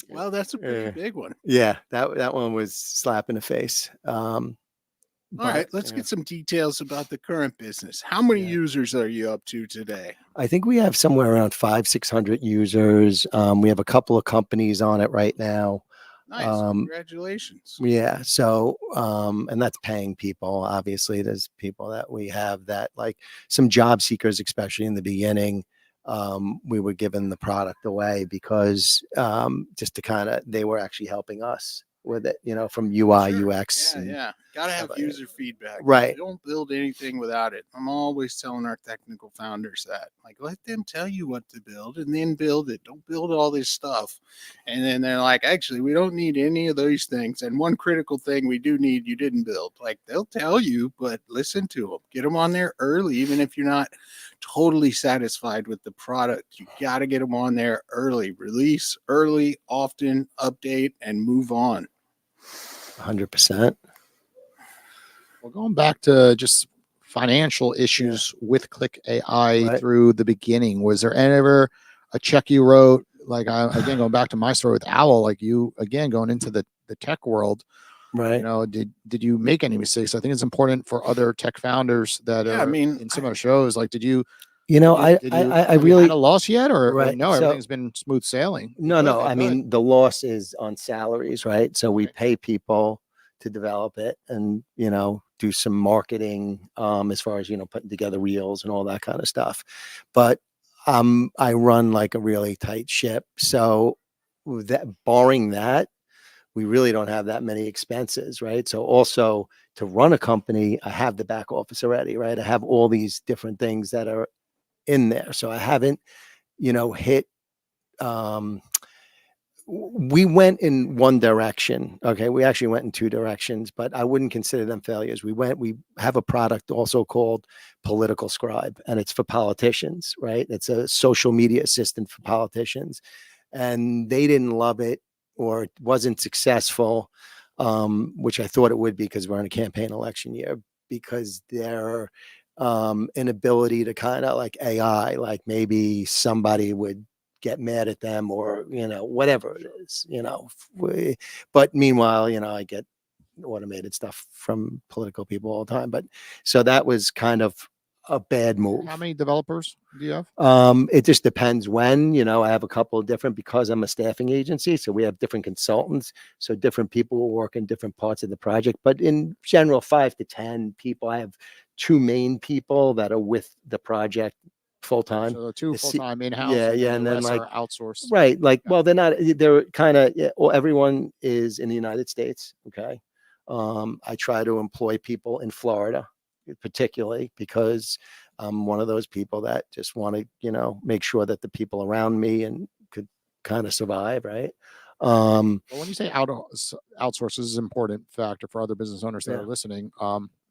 Speaker 3: Well, that's a pretty big one.
Speaker 4: Yeah, that one was slap in the face.
Speaker 3: All right, let's get some details about the current business. How many users are you up to today?
Speaker 4: I think we have somewhere around 500-600 users. We have a couple of companies on it right now.
Speaker 3: Nice. Congratulations.
Speaker 4: Yeah. So, and that's paying people. Obviously, there's people that we have that, like some job seekers, especially in the beginning, we were giving the product away because just to they were actually helping us with it, from UI, UX.
Speaker 3: Yeah. Got to have user feedback.
Speaker 4: Right.
Speaker 3: Don't build anything without it. I'm always telling our technical founders that, like, let them tell you what to build and then build it. Don't build all this stuff. And then they're like, actually, we don't need any of those things. And one critical thing we do need, you didn't build. Like, they'll tell you, but listen to them. Get them on there early, even if you're not totally satisfied with the product. You got to get them on there early. Release early, often, update, and move on.
Speaker 4: 100%.
Speaker 2: Well, going back to just financial issues with Click AI through the beginning, was there ever a check you wrote? Like, again, going back to my story with Owl, like you, again, going into the tech world,
Speaker 4: right?
Speaker 2: Did you make any mistakes? I think it's important for other tech founders that are in similar shows. Like, did you?
Speaker 4: I really
Speaker 2: had a loss yet, or no?
Speaker 4: So,
Speaker 2: everything's been smooth sailing.
Speaker 4: No. I mean, the loss is on salaries, right? So we pay people to develop it and do some marketing as far as putting together reels and all that kind of stuff. But I run like a really tight ship, so barring that, we really don't have that many expenses, right? So also to run a company, I have the back office already, right? I have all these different things that are in there, so I haven't hit we went in one direction. Okay. We actually went in two directions, but I wouldn't consider them failures. We have a product also called Political Scribe, and it's for politicians, right? It's a social media assistant for politicians, and they didn't love it, or it wasn't successful, which I thought it would be because we're in a campaign election year, because their inability to kind of like AI, like maybe somebody would get mad at them, or whatever it is, but meanwhile, I get automated stuff from political people all the time. But so that was kind of a bad move.
Speaker 2: How many developers do you have?
Speaker 4: It just depends when. I have a couple of different, because I'm a staffing agency, so we have different consultants, so different people will work in different parts of the project. But in general, 5 to 10 people. I have 2 main people that are with the project full time.
Speaker 2: So the 2
Speaker 4: The C-
Speaker 2: full-time in-house,
Speaker 4: yeah,
Speaker 2: and
Speaker 4: yeah,
Speaker 2: then
Speaker 4: and
Speaker 2: the
Speaker 4: then
Speaker 2: rest
Speaker 4: like
Speaker 2: are outsourced.
Speaker 4: right, like,
Speaker 2: Okay.
Speaker 4: well, they're kind of, well, everyone is in the United States. Okay. I try to employ people in Florida, particularly because I'm one of those people that just want to, make sure that the people around me and could kind of survive, right?
Speaker 2: Well, when you say outsource, this is an important factor for other business owners that
Speaker 4: Yeah.
Speaker 2: are listening.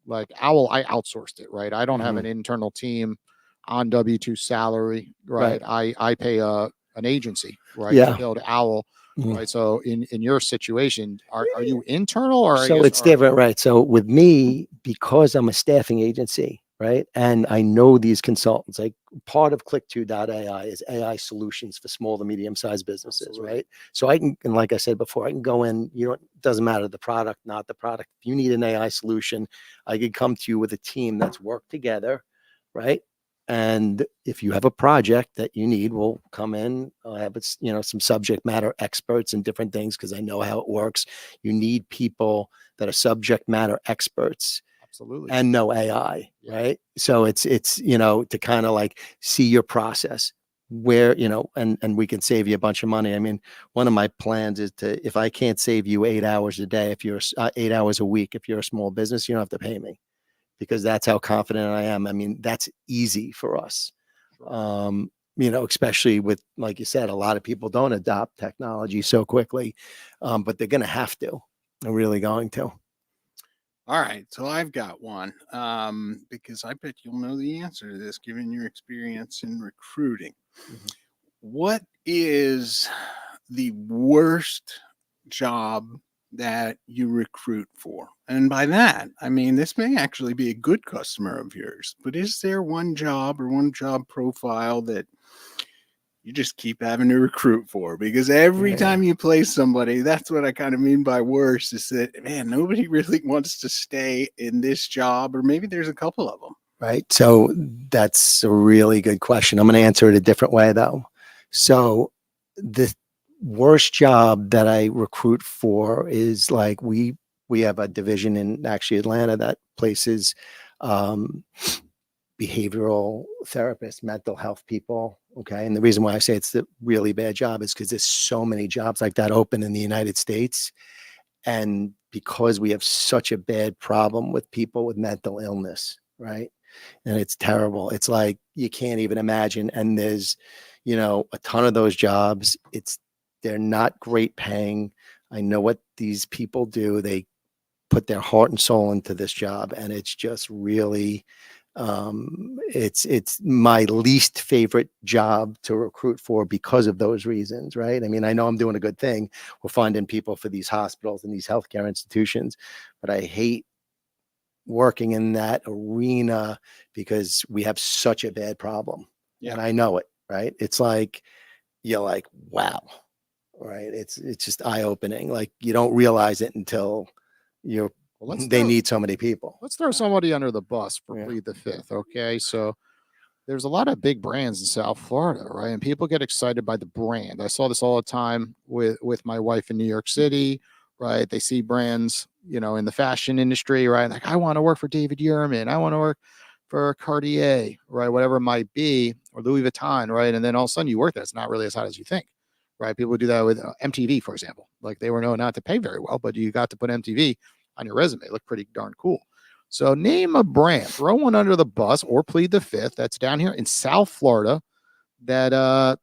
Speaker 2: Like Owl, I outsourced it, right? I don't have an
Speaker 4: Mhm.
Speaker 2: internal team on W-2 salary, right? I pay an agency, right, to
Speaker 4: Yeah.
Speaker 2: build Owl,
Speaker 4: Mhm.
Speaker 2: right? So in your situation, are you internal, or I
Speaker 4: So
Speaker 2: guess
Speaker 4: it's different, right? So with me, because I'm a staffing agency, right? And I know these consultants, like part of Click2.ai is AI solutions for small to medium sized businesses,
Speaker 2: Absolutely.
Speaker 4: right? So I can, and like I said before, I can go in, it doesn't matter the product, not the product. If you need an AI solution, I could come to you with a team that's worked together, right? And if you have a project that you need, we'll come in. I'll have some subject matter experts and different things, because I know how it works. You need people that are subject matter experts
Speaker 2: Absolutely.
Speaker 4: and know AI,
Speaker 2: Yeah.
Speaker 4: right? So it's to kind of like see your process where, and we can save you a bunch of money. I mean, one of my plans is if I can't save you 8 hours a day, if you're 8 hours a week, if you're a small business, you don't have to pay me, because that's how confident I am. I mean, that's easy for us.
Speaker 2: Sure.
Speaker 4: Especially with, like you said, a lot of people don't adopt technology so quickly, but they're going to have to. They're really going to.
Speaker 3: All right, so I've got one, because I bet you'll know the answer to this, given your experience in recruiting.
Speaker 4: Mhm.
Speaker 3: What is the worst job that you recruit for? And by that, I mean, this may actually be a good customer of yours, but is there one job or one job profile that you just keep having to recruit for? Because every
Speaker 4: Yeah.
Speaker 3: time you place somebody, that's what I kind of mean by worse, is that, man, nobody really wants to stay in this job, or maybe there's a couple of them.
Speaker 4: Right. So that's a really good question. I'm going to answer it a different way, though. So the worst job that I recruit for is, like, we have a division in actually Atlanta that places behavioral therapists, mental health people. Okay. And the reason why I say it's a really bad job is because there's so many jobs like that open in the United States. And because we have such a bad problem with people with mental illness, right? And it's terrible. It's like you can't even imagine. And there's, a ton of those jobs. They're not great paying. I know what these people do. They put their heart and soul into this job, and it's just really, it's my least favorite job to recruit for because of those reasons, right? I mean, I know I'm doing a good thing. We're finding people for these hospitals and these healthcare institutions, but I hate working in that arena because we have such a bad problem.
Speaker 3: Yeah.
Speaker 4: And I know it, right? It's like, you're like, wow, right? It's just eye opening. Like, you don't realize it until
Speaker 2: Well,
Speaker 4: they need so many people.
Speaker 2: let's throw somebody under the bus for
Speaker 4: Yeah.
Speaker 2: Plead the Fifth. Okay. So there's a lot of big brands in South Florida, right? And people get excited by the brand. I saw this all the time with my wife in New York City, right? They see brands, in the fashion industry, right? Like, I want to work for David Yurman. I want to work for Cartier, right? Whatever it might be, or Louis Vuitton, right? And then all of a sudden you work there. It's not really as hot as you think, right? People do that with MTV, for example. Like, they were known not to pay very well, but you got to put MTV on your resume. It looked pretty darn cool. So name a brand, throw one under the bus, or plead the fifth, that's down here in South Florida that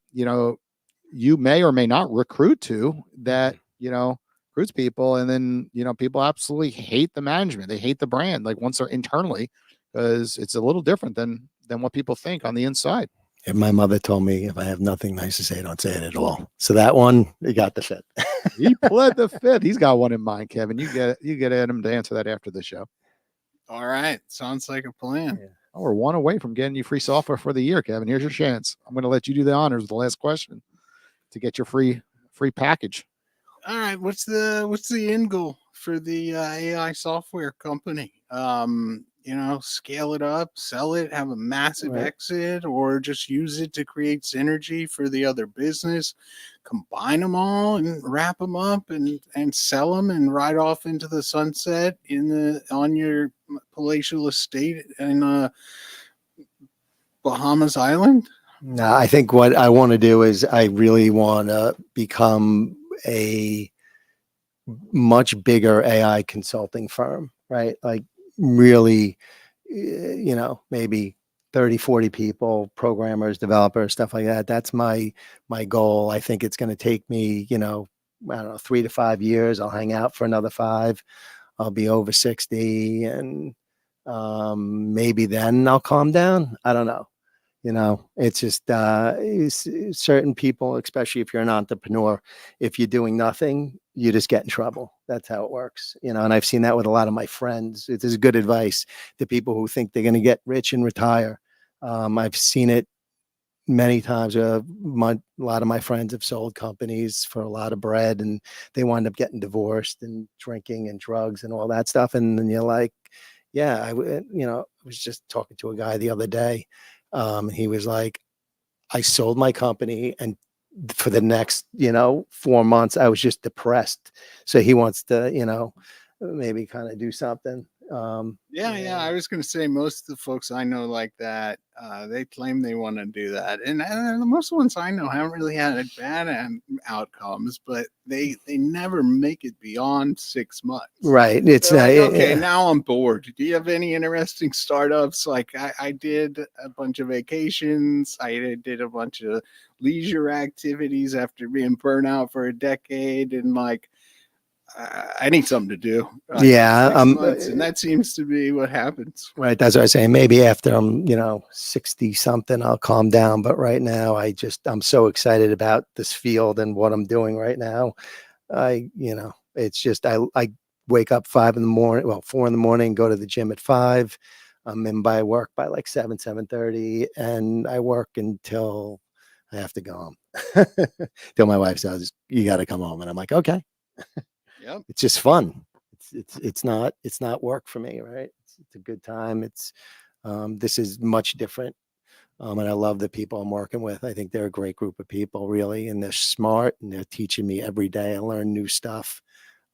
Speaker 2: you may or may not recruit to that, recruits people. And then, people absolutely hate the management. They hate the brand. Like once they're internally, because it's a little different than what people think on the inside.
Speaker 4: And my mother told me if I have nothing nice to say, don't say it at all. So that one, you got the fit.
Speaker 2: He pled the fifth. He's got one in mind, Kevin. You get him to answer that after the show.
Speaker 3: All right. Sounds like a plan.
Speaker 4: Yeah.
Speaker 2: Oh, we're one away from getting you free software for the year, Kevin. Here's your chance. I'm going to let you do the honors with the last question to get your free package.
Speaker 3: All right. What's the end goal for the AI software company? Scale it up, sell it, have a massive
Speaker 4: Right.
Speaker 3: exit, or just use it to create synergy for the other business, combine them all and wrap them up and sell them and ride off into the sunset on your palatial estate in Bahamas Island?
Speaker 4: No, I think what I want to do is I really want to become a much bigger AI consulting firm, right? Like really, maybe 30, 40 people, programmers, developers, stuff like that. That's my goal. I think it's going to take me, I don't know, 3 to 5 years. I'll hang out for another 5. I'll be over 60 and maybe then I'll calm down. I don't know. It's just certain people, especially if you're an entrepreneur, if you're doing nothing, you just get in trouble. That's how it works, and I've seen that with a lot of my friends. It is good advice to people who think they're going to get rich and retire. I've seen it many times. A lot of my friends have sold companies for a lot of bread and they wind up getting divorced and drinking and drugs and all that stuff. And then you're like, yeah, I was just talking to a guy the other day. He was like, I sold my company and for the next, 4 months, I was just depressed. So he wants to, maybe kind of do something.
Speaker 3: Yeah. I was going to say most of the folks I know like that, they claim they want to do that. And most ones I know haven't really had bad outcomes, but they never make it beyond 6 months.
Speaker 4: Right. It's
Speaker 3: like, okay, now I'm bored. Do you have any interesting startups? Like I did a bunch of vacations. I did a bunch of leisure activities after being burnt out for a decade. And like, I need something to do.
Speaker 4: Yeah.
Speaker 3: 6 months, and that seems to be what happens.
Speaker 4: Right. That's what I was saying. Maybe after I'm, 60 something, I'll calm down. But right now, I'm so excited about this field and what I'm doing right now. It's just, I wake up 4 in the morning, go to the gym at 5. I'm in by work by like 7:30, and I work until I have to go home. Till my wife says, you got to come home. And I'm like, okay.
Speaker 3: Yep.
Speaker 4: It's just fun. It's not work for me, right? It's a good time. This is much different. And I love the people I'm working with. I think they're a great group of people, really, and they're smart and they're teaching me every day. I learn new stuff.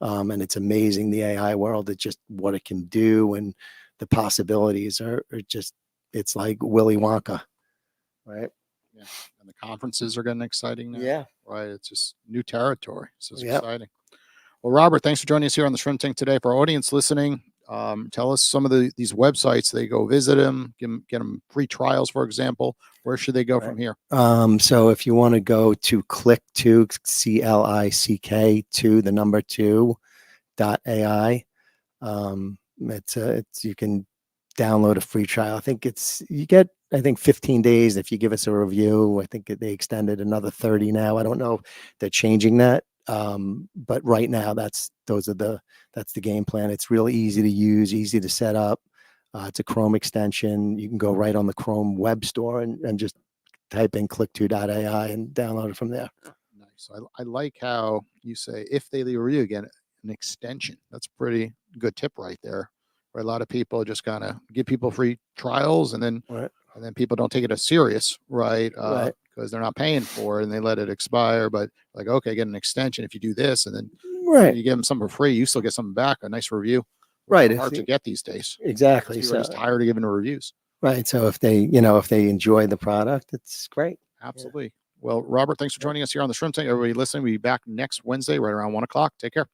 Speaker 4: And it's amazing, the AI world. It's just what it can do, and the possibilities are just, it's like Willy Wonka, right?
Speaker 2: Yeah. And the conferences are getting exciting now.
Speaker 4: Yeah.
Speaker 2: Right. It's just new territory. So it's
Speaker 4: Yep.
Speaker 2: exciting. Well, Robert, thanks for joining us here on the Shrimp Tank today. For our audience listening, tell us some of these websites. They go visit them, get them free trials, for example. Where should they go from here?
Speaker 4: So if you want to go to click2, CLICK2, the number 2.ai, it's you can download a free trial. I think you get 15 days if you give us a review. I think they extended another 30 now. I don't know if they're changing that. But right now that's the game plan. It's really easy to use, easy to set up. It's a Chrome extension. You can go right on the Chrome web store and just type in click2.ai and download it from there.
Speaker 2: Nice. I like how you say, if they leave a review, again, an extension. That's a pretty good tip right there. Where a lot of people just kind of give people free trials and then
Speaker 4: Right.
Speaker 2: and then people don't take it as serious, right?
Speaker 4: Right.
Speaker 2: Because they're not paying for it and they let it expire. But like, okay, get an extension if you do this, and then
Speaker 4: Right.
Speaker 2: you give them something for free, you still get something back, a nice review.
Speaker 4: Right.
Speaker 2: Hard to get these days.
Speaker 4: Exactly.
Speaker 2: People are just tired of giving reviews.
Speaker 4: Right. So if they enjoy the product, it's great.
Speaker 2: Absolutely. Yeah. Well, Robert, thanks for joining us here on the Shrimp Tank. Everybody listening, we'll be back next Wednesday right around 1:00. Take care.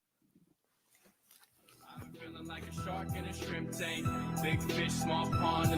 Speaker 1: I'm feeling like a shark in a shrimp tank. Big fish, small pond in the